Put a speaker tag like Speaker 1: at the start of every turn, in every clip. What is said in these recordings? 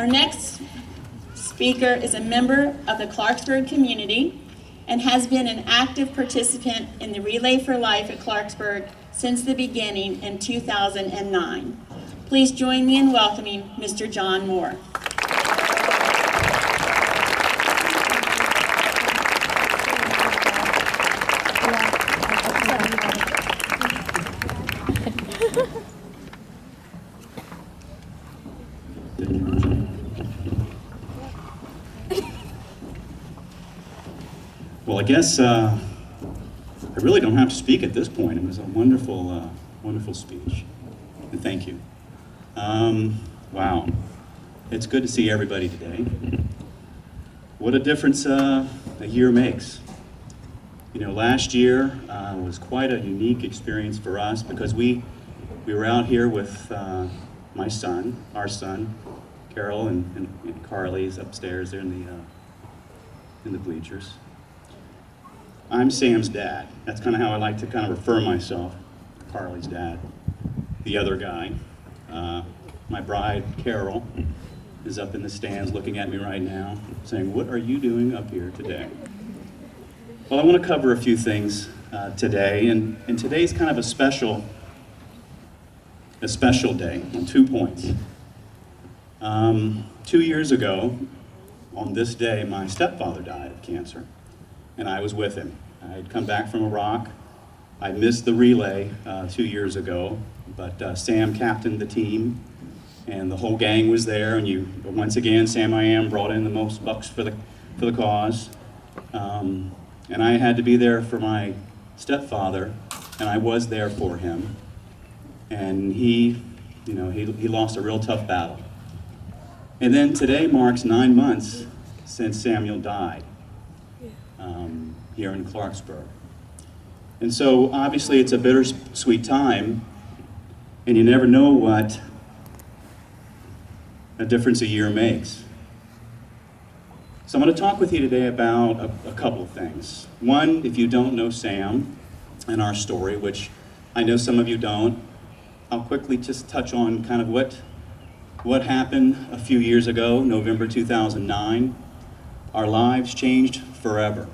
Speaker 1: Our next speaker is a member of the Clarksburg community and has been an active participant in the Relay for Life at Clarksburg since the beginning in 2009. Please join me in welcoming Mr. John Moore.
Speaker 2: Well, I guess I really don't have to speak at this point. It was a wonderful, wonderful speech, and thank you. Wow, it's good to see everybody today. What a difference a year makes. You know, last year was quite a unique experience for us because we were out here with my son, our son, Carol, and Carly's upstairs there in the bleachers. I'm Sam's dad. That's kind of how I like to kind of refer myself, Carly's dad. The other guy, my bride, Carol, is up in the stands looking at me right now, saying, "What are you doing up here today?" Well, I want to cover a few things today, and today's kind of a special day on 2 points. 2 years ago, on this day, my stepfather died of cancer. And I was with him. I had come back from Iraq. I missed the relay 2 years ago, but Sam captained the team, and the whole gang was there. And once again, Sam I Am brought in the most bucks for the cause. And I had to be there for my stepfather, and I was there for him. And he lost a real tough battle. And then today marks 9 months since Samuel died. Here in Clarksburg. And so obviously it's a bittersweet time, and you never know what a difference a year makes. So I'm going to talk with you today about a couple of things. One, if you don't know Sam and our story, which I know some of you don't, I'll quickly just touch on kind of what happened a few years ago, November 2009. Our lives changed forever.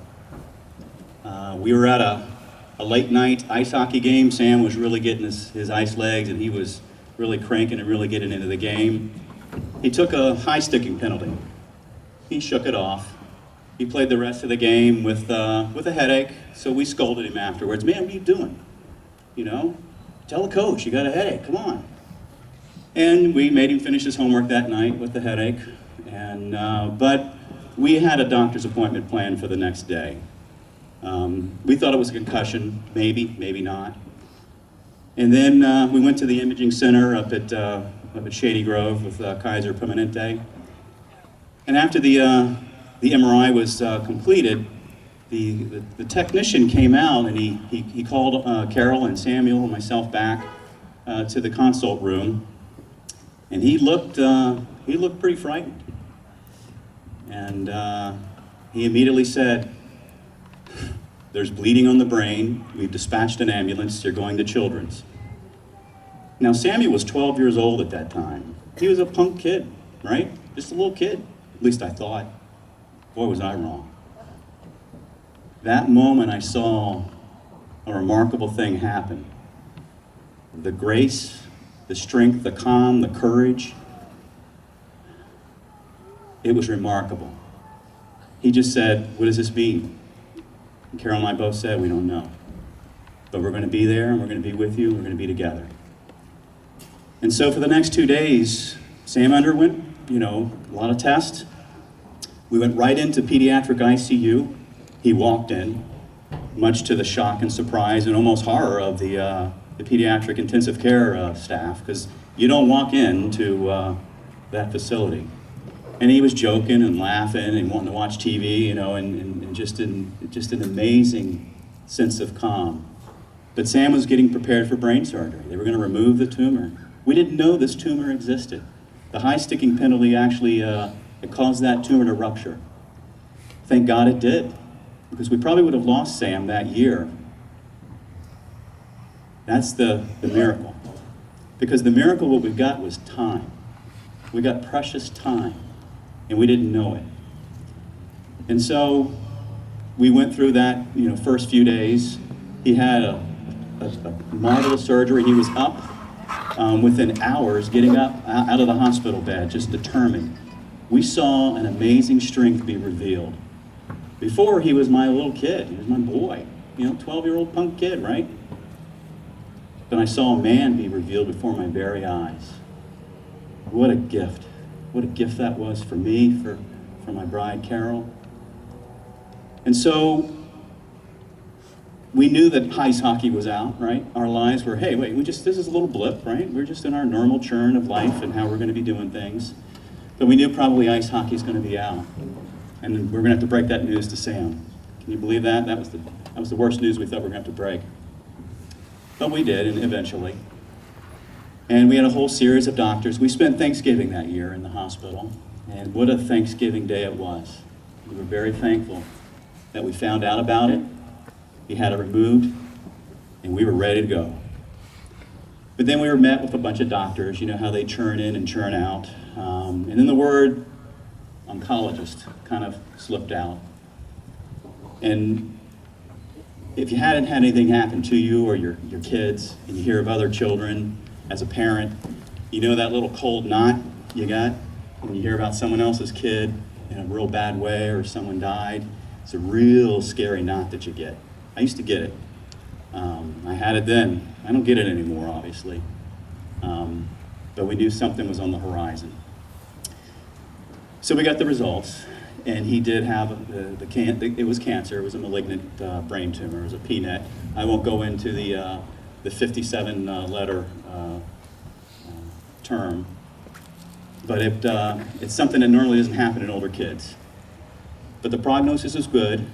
Speaker 2: We were at a late night ice hockey game. Sam was really getting his ice legs, and he was really cranking and really getting into the game. He took a high sticking penalty. He shook it off. He played the rest of the game with a headache, so we scolded him afterwards. "Man, what are you doing? You know, tell the coach you got a headache, come on." And we made him finish his homework that night with the headache. But we had a doctor's appointment planned for the next day. We thought it was a concussion, maybe not. And then we went to the imaging center up at Shady Grove with Kaiser Permanente. And after the MRI was completed, the technician came out, and he called Carol and Samuel and myself back to the consult room, and he looked pretty frightened. And he immediately said, "There's bleeding on the brain. We've dispatched an ambulance. You're going to Children's." Now, Samuel was 12 years old at that time. He was a punk kid, right? Just a little kid. At least I thought. Boy, was I wrong. That moment, I saw a remarkable thing happen. The grace, the strength, the calm, the courage. It was remarkable. He just said, "What does this mean?" And Carol and I both said, "We don't know. But we're going to be there, and we're going to be with you, and we're going to be together." And so for the next 2 days, Sam underwent, a lot of tests. We went right into pediatric ICU. He walked in, much to the shock and surprise and almost horror of the pediatric intensive care staff, because you don't walk into that facility. And he was joking and laughing and wanting to watch TV, and just an amazing sense of calm. But Sam was getting prepared for brain surgery. They were going to remove the tumor. We didn't know this tumor existed. The high sticking penalty actually it caused that tumor to rupture. Thank God it did, because we probably would have lost Sam that year. That's the miracle. Because the miracle what we got was time. We got precious time, and we didn't know it. And so we went through that, first few days. He had a marvelous surgery. He was up within hours, getting up out of the hospital bed, just determined. We saw an amazing strength be revealed. Before, he was my little kid. He was my boy, 12-year-old punk kid, right? But I saw a man be revealed before my very eyes. What a gift. What a gift that was for me, for my bride, Carol. And so we knew that ice hockey was out, right? Our lives were, hey, wait, this is a little blip, right? We're just in our normal churn of life and how we're going to be doing things. But we knew probably ice hockey is going to be out. And we're going to have to break that news to Sam. Can you believe that? That was the worst news we thought we were going to have to break. But we did, and eventually. And we had a whole series of doctors. We spent Thanksgiving that year in the hospital. And what a Thanksgiving day it was. We were very thankful that we found out about it. He had it removed, and we were ready to go. But then we were met with a bunch of doctors. You know how they churn in and churn out. And then the word oncologist kind of slipped out. And if you hadn't had anything happen to you or your kids, and you hear of other children as a parent, you know that little cold knot you got when you hear about someone else's kid in a real bad way or someone died. It's a real scary knot that you get. I used to get it. I had it then. I don't get it anymore, obviously. But we knew something was on the horizon. So we got the results, and he did have it was cancer. It was a malignant brain tumor. It was a PNET. I won't go into the 57-letter term, but it's something that normally doesn't happen in older kids. But the prognosis is good,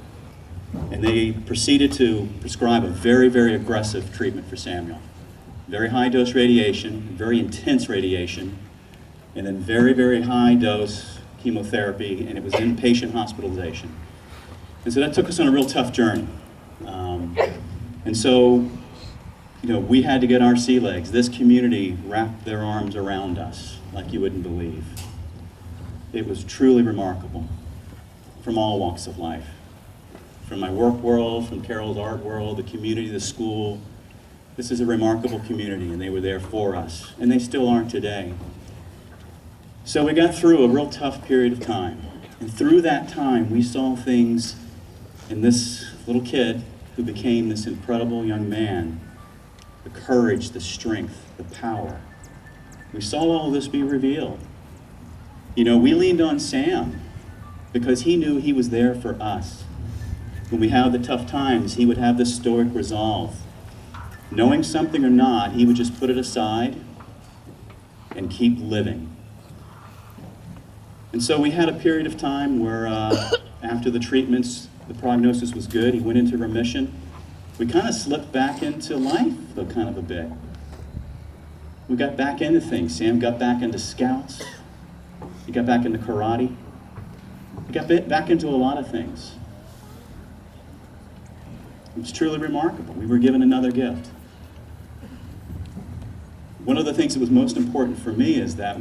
Speaker 2: and they proceeded to prescribe a very, very aggressive treatment for Samuel. Very high dose radiation, very intense radiation, and then very, very high dose chemotherapy, and it was inpatient hospitalization. And so that took us on a real tough journey. And so, we had to get our sea legs. This community wrapped their arms around us like you wouldn't believe. It was truly remarkable from all walks of life. From my work world, from Carol's art world, the community, the school. This is a remarkable community, and they were there for us, and they still are today. So we got through a real tough period of time. And through that time, we saw things in this little kid who became this incredible young man. The courage, the strength, the power. We saw all of this be revealed. We leaned on Sam because he knew he was there for us. When we had the tough times, he would have this stoic resolve. Knowing something or not, he would just put it aside and keep living. And so we had a period of time where after the treatments, the prognosis was good. He went into remission. We kind of slipped back into life, though, kind of a bit. We got back into things. Sam got back into scouts. He got back into karate. He got back into a lot of things. It was truly remarkable. We were given another gift. One of the things that was most important for me is that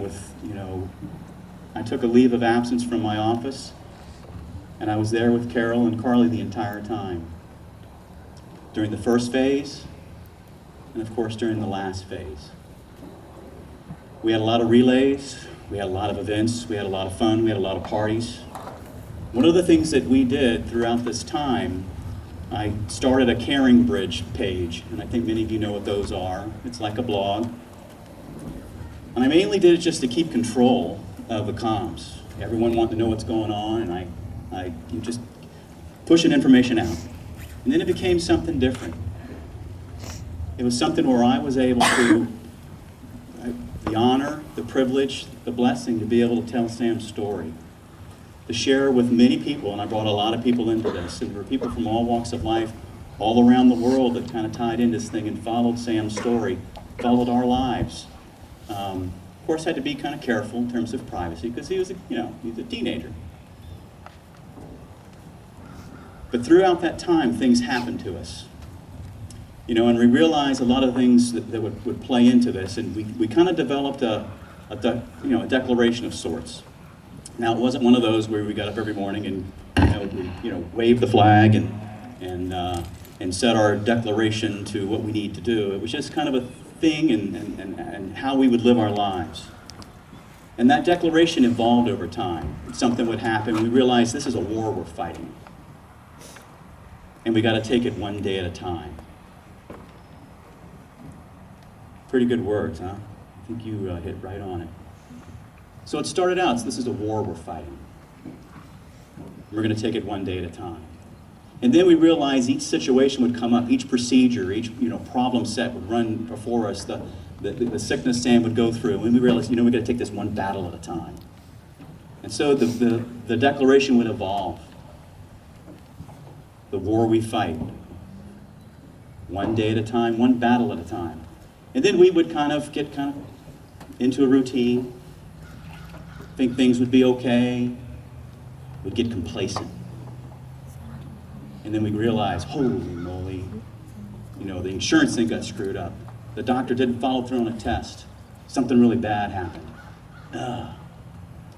Speaker 2: I took a leave of absence from my office, and I was there with Carol and Carly the entire time. During the first phase, and of course during the last phase. We had a lot of relays, we had a lot of events, we had a lot of fun, we had a lot of parties. One of the things that we did throughout this time, I started a Caring Bridge page, and I think many of you know what those are. It's like a blog. And I mainly did it just to keep control of the comms. Everyone wanted to know what's going on, and I just pushing information out. And then it became something different. It was something where I was able to, the honor, the privilege, the blessing to be able to tell Sam's story, to share with many people, and I brought a lot of people into this, and there were people from all walks of life, all around the world that kind of tied into this thing and followed Sam's story, followed our lives. Of course, had to be kind of careful in terms of privacy because he was a teenager. But throughout that time, things happened to us. And we realized a lot of things that would play into this, and we kind of developed a a declaration of sorts. Now, it wasn't one of those where we got up every morning and waved the flag and said our declaration to what we need to do. It was just kind of a thing and how we would live our lives. And that declaration evolved over time. Something would happen. We realized this is a war we're fighting. And we got to take it one day at a time. Pretty good words, huh? I think you hit right on it. So it started out, so this is a war we're fighting. We're going to take it one day at a time. And then we realized each situation would come up, each procedure, each problem set would run before us, the sickness Sam would go through, and we realized, we got to take this one battle at a time. And so the declaration would evolve. The war we fight, one day at a time, one battle at a time. And then we would get into a routine, think things would be okay, we'd get complacent. And then we'd realize, holy moly, the insurance thing got screwed up. The doctor didn't follow through on a test. Something really bad happened.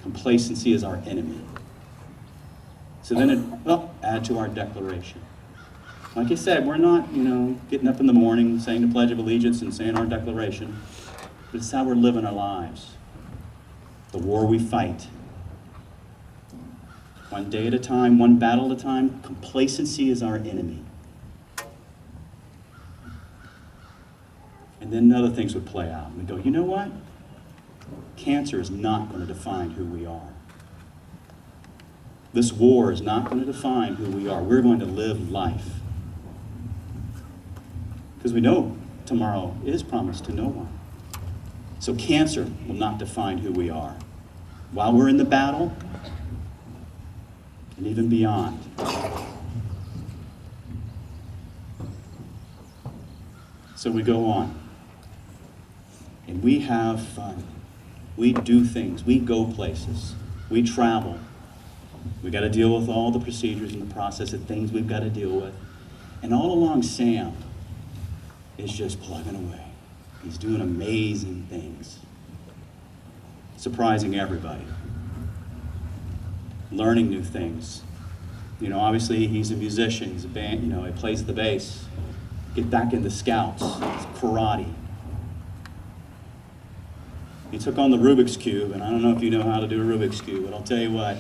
Speaker 2: Complacency is our enemy. So then add to our declaration. Like I said, we're not, getting up in the morning, saying the Pledge of Allegiance and saying our declaration. But it's how we're living our lives. The war we fight. One day at a time, one battle at a time. Complacency is our enemy. And then other things would play out. And we go, you know what? Cancer is not going to define who we are. This war is not going to define who we are. We're going to live life. Because we know tomorrow is promised to no one. So cancer will not define who we are. While we're in the battle, and even beyond. So we go on. And we have fun. We do things. We go places. We travel. We got to deal with all the procedures and the process of things we've got to deal with. And all along, Sam is just plugging away. He's doing amazing things. Surprising everybody. Learning new things. Obviously he's a musician. He's a band, he plays the bass. Get back into scouts. It's karate. He took on the Rubik's Cube, and I don't know if you know how to do a Rubik's Cube, but I'll tell you what,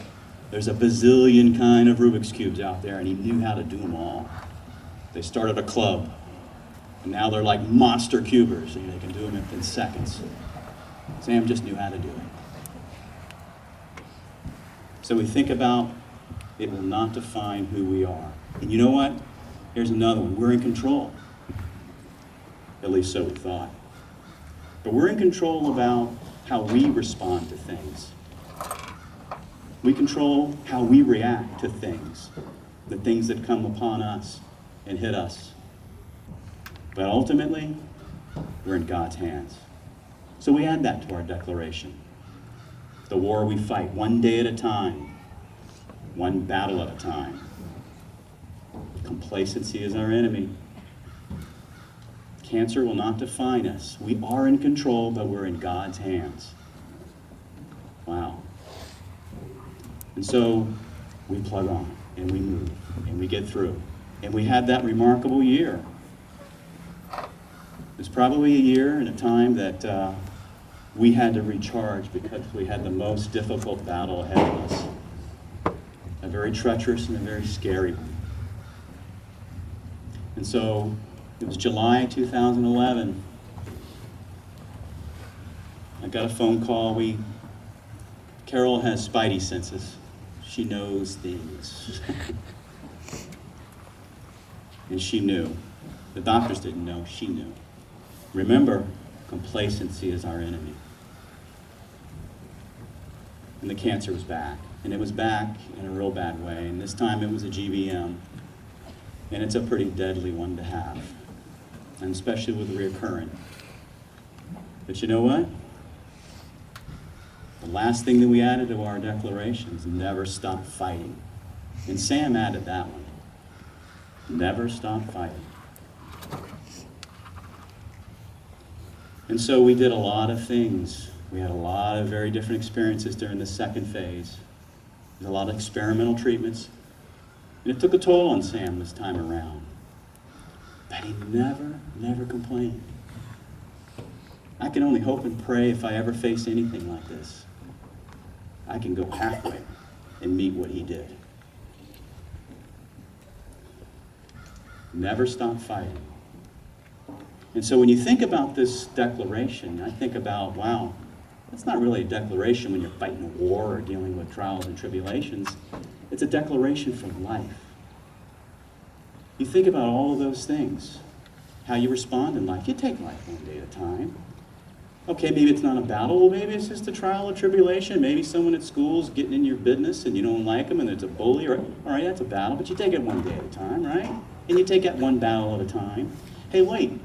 Speaker 2: there's a bazillion kind of Rubik's Cubes out there, and he knew how to do them all. They started a club, and now they're like monster cubers, and they can do them in seconds. Sam just knew how to do it. So we think about it will not define who we are. And you know what? Here's another one. We're in control. At least so we thought. But we're in control about how we respond to things. We control how we react to things, the things that come upon us and hit us. But ultimately, we're in God's hands. So we add that to our declaration. The war we fight, one day at a time, one battle at a time. Complacency is our enemy. Cancer will not define us. We are in control, but we're in God's hands. Wow. And so we plug on, and we move, and we get through. And we had that remarkable year. It was probably a year and a time that we had to recharge because we had the most difficult battle ahead of us. A very treacherous and a very scary one. And so it was July 2011. I got a phone call. Carol has spidey senses. She knows things. And she knew. The doctors didn't know, she knew. Remember, complacency is our enemy. And the cancer was back. And it was back in a real bad way. And this time it was a GBM. And it's a pretty deadly one to have. And especially with reoccurrent. But you know what? The last thing that we added to our declaration is never stop fighting. And Sam added that one. Never stop fighting. And so we did a lot of things We had a lot of very different experiences during the second phase. There's a lot of experimental treatments. And it took a toll on Sam this time around. But he never complained. I can only hope and pray if I ever face anything like this, I can go halfway and meet what he did. Never stop fighting. And so when you think about this declaration, I think about, wow, that's not really a declaration when you're fighting a war or dealing with trials and tribulations. It's a declaration for life. You think about all of those things, how you respond in life. You take life one day at a time. Okay, maybe it's not a battle. Well, maybe it's just a trial or tribulation. Maybe someone at school's getting in your business and you don't like them and there's a bully. All right, that's a battle, but you take it one day at a time, right? And you take that one battle at a time. Hey, wait,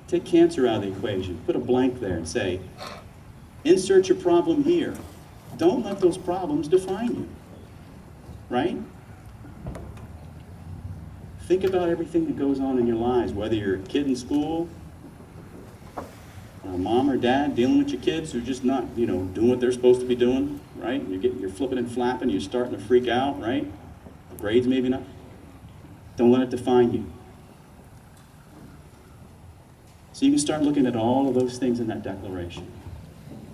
Speaker 2: take cancer out of the equation. Put a blank there and say, insert your problem here. Don't let those problems define you, right? Think about everything that goes on in your lives, whether you're a kid in school, or mom or dad dealing with your kids who are just not, doing what they're supposed to be doing, right? You're flipping and flapping, you're starting to freak out, right? Grades maybe not. Don't let it define you. So you can start looking at all of those things in that declaration.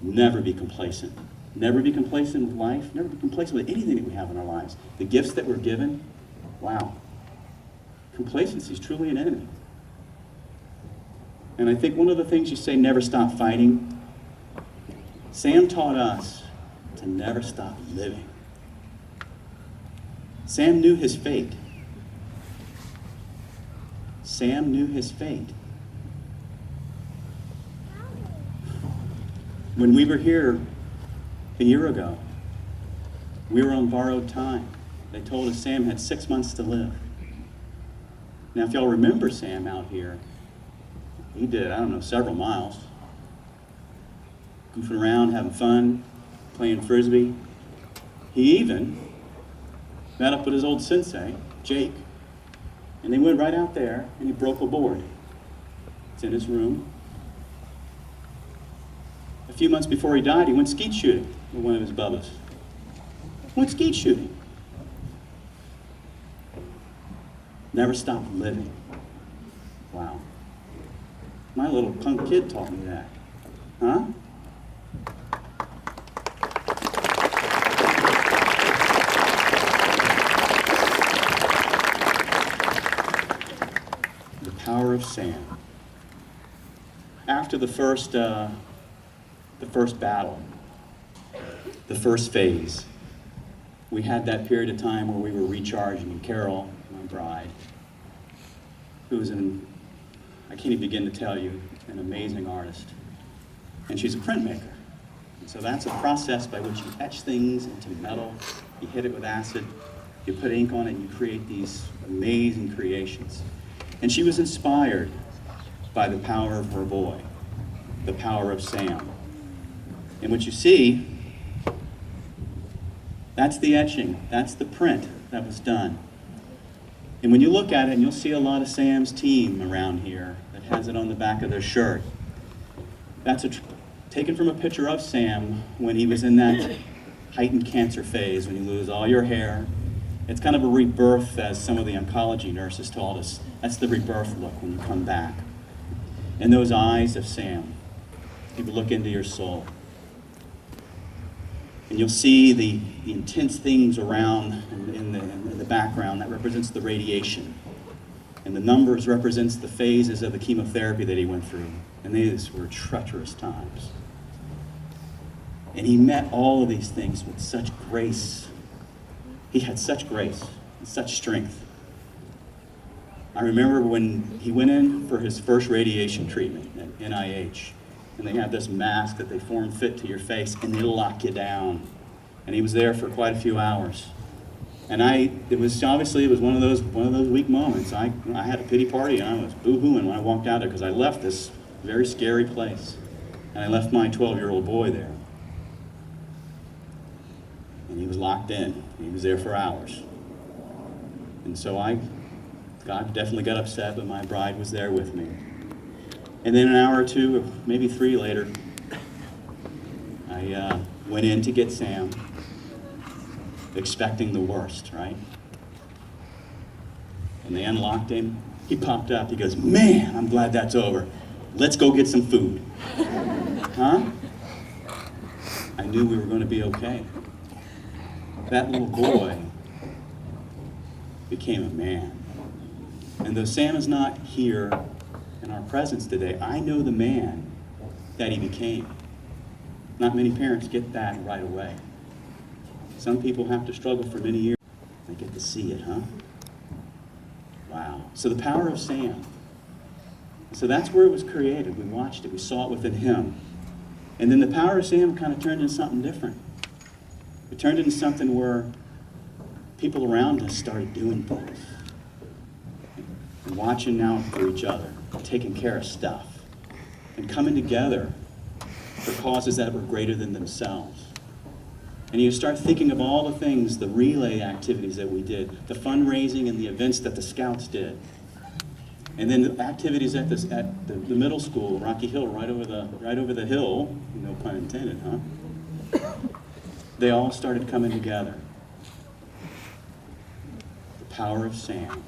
Speaker 2: Never be complacent. Never be complacent with life. Never be complacent with anything that we have in our lives. The gifts that we're given, wow. Complacency is truly an enemy. And I think one of the things you say, never stop fighting, Sam taught us to never stop living. Sam knew his fate. Sam knew his fate. When we were here a year ago, we were on borrowed time. They told us Sam had 6 months to live. Now, if y'all remember Sam out here, he did, several miles. Goofing around, having fun, playing Frisbee. He even met up with his old sensei, Jake, and they went right out there and he broke a board. It's in his room. A few months before he died, he went skeet shooting with one of his bubbas. Went skeet shooting. Never stop living. Wow. My little punk kid taught me that. Huh? The power of Sam. After the first battle, the first phase, we had that period of time where we were recharging, and Carol, my bride, who's I can't even begin to tell you, an amazing artist. And she's a printmaker. And so that's a process by which you etch things into metal, you hit it with acid, you put ink on it, and you create these amazing creations. And she was inspired by the power of her boy, the power of Sam. And what you see, that's the etching, that's the print that was done. And when you look at it, and you'll see a lot of Sam's team around here that has it on the back of their shirt. That's taken from a picture of Sam when he was in that heightened cancer phase, when you lose all your hair. It's kind of a rebirth, as some of the oncology nurses told us. That's the rebirth look when you come back. And those eyes of Sam, you can look into your soul. And you'll see the intense things around in the background that represents the radiation. And the numbers represents the phases of the chemotherapy that he went through. And these were treacherous times. And he met all of these things with such grace. He had such grace and such strength. I remember when he went in for his first radiation treatment at NIH. And they have this mask that they form fit to your face, and they lock you down. And he was there for quite a few hours. And it was one of those weak moments. I had a pity party, and I was boo-hooing when I walked out there, because I left this very scary place. And I left my 12-year-old boy there. And he was locked in. He was there for hours. And so God definitely got upset, but my bride was there with me. And then an hour or two, or maybe 3 later, They went in to get Sam, expecting the worst, right? And they unlocked him. He popped up. He goes, "Man, I'm glad that's over. Let's go get some food." Huh? I knew we were going to be okay. That little boy became a man. And though Sam is not here in our presence today, I know the man that he became. Not many parents get that right away. Some people have to struggle for many years. They get to see it, huh? Wow. So the power of Sam. So that's where it was created. We watched it. We saw it within him. And then the power of Sam kind of turned into something different. It turned into something where people around us started doing things. And watching out for each other, taking care of stuff, and coming together for causes that were greater than themselves. And you start thinking of all the things, the relay activities that we did, the fundraising and the events that the Scouts did. And then the activities at the middle school, Rocky Hill, right over the hill, no pun intended, huh? They all started coming together. The power of Sam.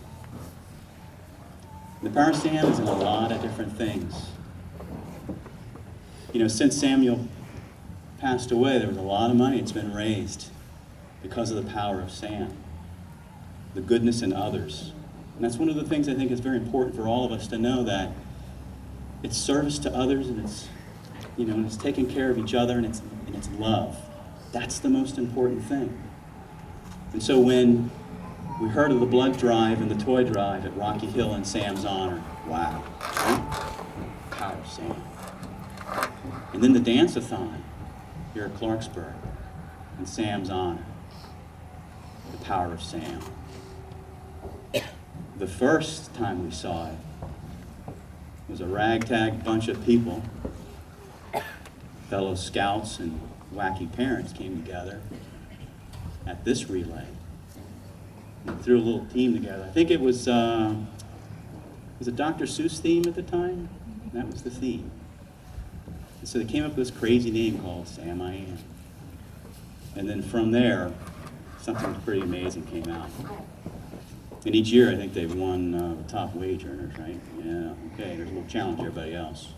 Speaker 2: The power of Sam is in a lot of different things. You know, since Samuel passed away, there was a lot of money that's been raised because of the power of Sam, the goodness in others. And that's one of the things I think is very important for all of us to know, that it's service to others, and it's, you know, and it's taking care of each other, and it's love. That's the most important thing. And so when we heard of the blood drive and the toy drive at Rocky Hill in Sam's honor, wow, right? Power of Sam. And then the dance-a-thon here at Clarksburg in Sam's honor, the power of Sam. The first time we saw it was a ragtag bunch of people, fellow scouts and wacky parents came together at this relay. We threw a little team together. I think it was a Dr. Seuss theme at the time? That was the theme. And so they came up with this crazy name called Sam I Am. And then from there, something pretty amazing came out. And each year, I think they've won the top wage earners, right? Yeah, okay, there's a little challenge to everybody else.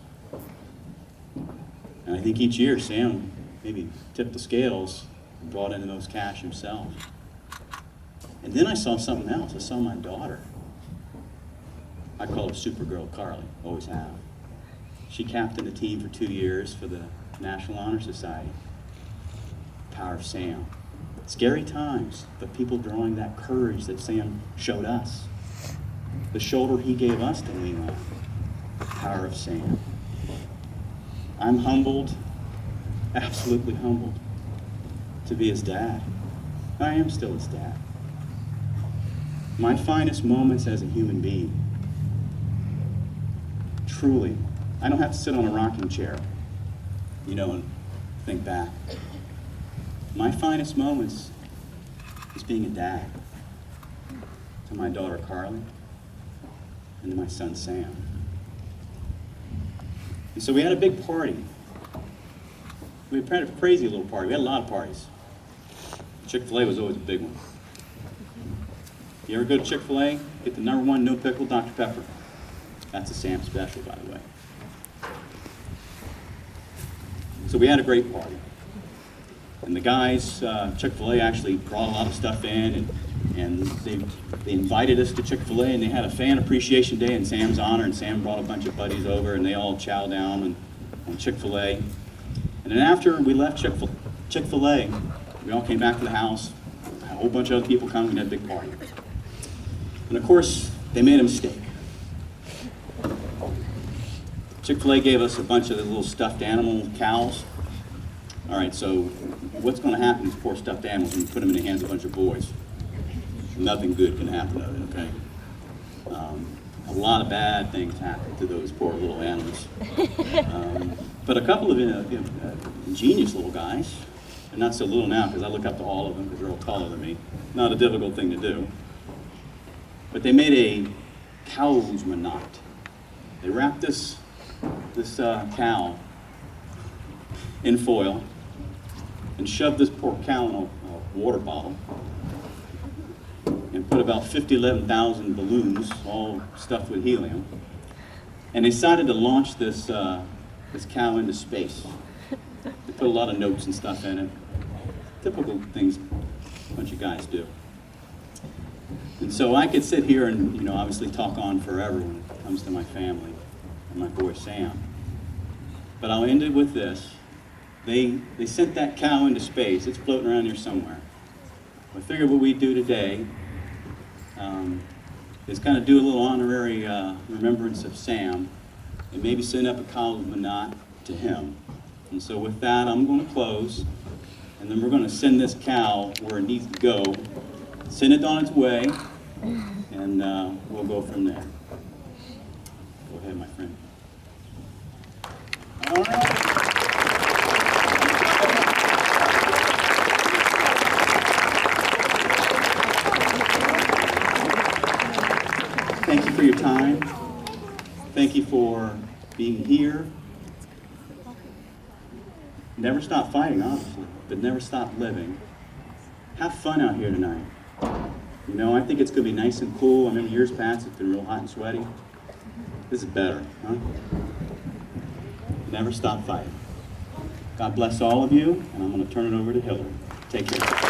Speaker 2: And I think each year, Sam maybe tipped the scales and brought in the most cash himself. And then I saw something else. I saw my daughter. I call her Supergirl Carly, always have. She captained the team for 2 years for the National Honor Society. Power of Sam. Scary times, but people drawing that courage that Sam showed us. The shoulder he gave us to lean on. The power of Sam. I'm humbled, absolutely humbled, to be his dad. I am still his dad. My finest moments as a human being, truly, I don't have to sit on a rocking chair, you know, and think back. My finest moments is being a dad to my daughter Carly and to my son Sam. And so we had a big party. We had a crazy little party. We had a lot of parties. Chick-fil-A was always a big one. You ever go to Chick-fil-A? Get the #1 no pickle Dr. Pepper. That's a Sam special, by the way. So we had a great party. And the guys, Chick-fil-A actually brought a lot of stuff in, and they invited us to Chick-fil-A, and they had a fan appreciation day in Sam's honor, and Sam brought a bunch of buddies over, and they all chowed down on Chick-fil-A. And then after we left Chick-fil-A, we all came back to the house, a whole bunch of other people come, and had a big party. And of course, they made a mistake. Chick-fil-A gave us a bunch of the little stuffed animal cows. All right, so what's going to happen to these poor stuffed animals when you put them in the hands of a bunch of boys? Nothing good can happen to it, okay? A lot of bad things happen to those poor little animals. But a couple of ingenious little guys, and not so little now because I look up to all of them because they're all taller than me. Not a difficult thing to do. But they made a cow's knot. They wrapped this cow in foil, and shoved this poor cow in a water bottle and put about 11,000 balloons, all stuffed with helium, and they decided to launch this cow into space. They put a lot of notes and stuff in it, typical things a bunch of guys do. And so I could sit here and, you know, obviously talk on forever when it comes to my family and my boy Sam. But I'll end it with this. They sent that cow into space. It's floating around here somewhere. I figured what we do today is kind of do a little honorary remembrance of Sam and maybe send up a college manat to him. And so with that, I'm going to close, and then we're going to send this cow where it needs to go, send it on its way, and we'll go from there. Go ahead, my friend. All right. Thank you for your time. Thank you for being here. Never stop fighting, obviously, but never stop living. Have fun out here tonight. You know, I think it's going to be nice and cool. I remember years past, it's been real hot and sweaty. This is better, huh? Never stop fighting. God bless all of you, and I'm going to turn it over to Hillary. Take care.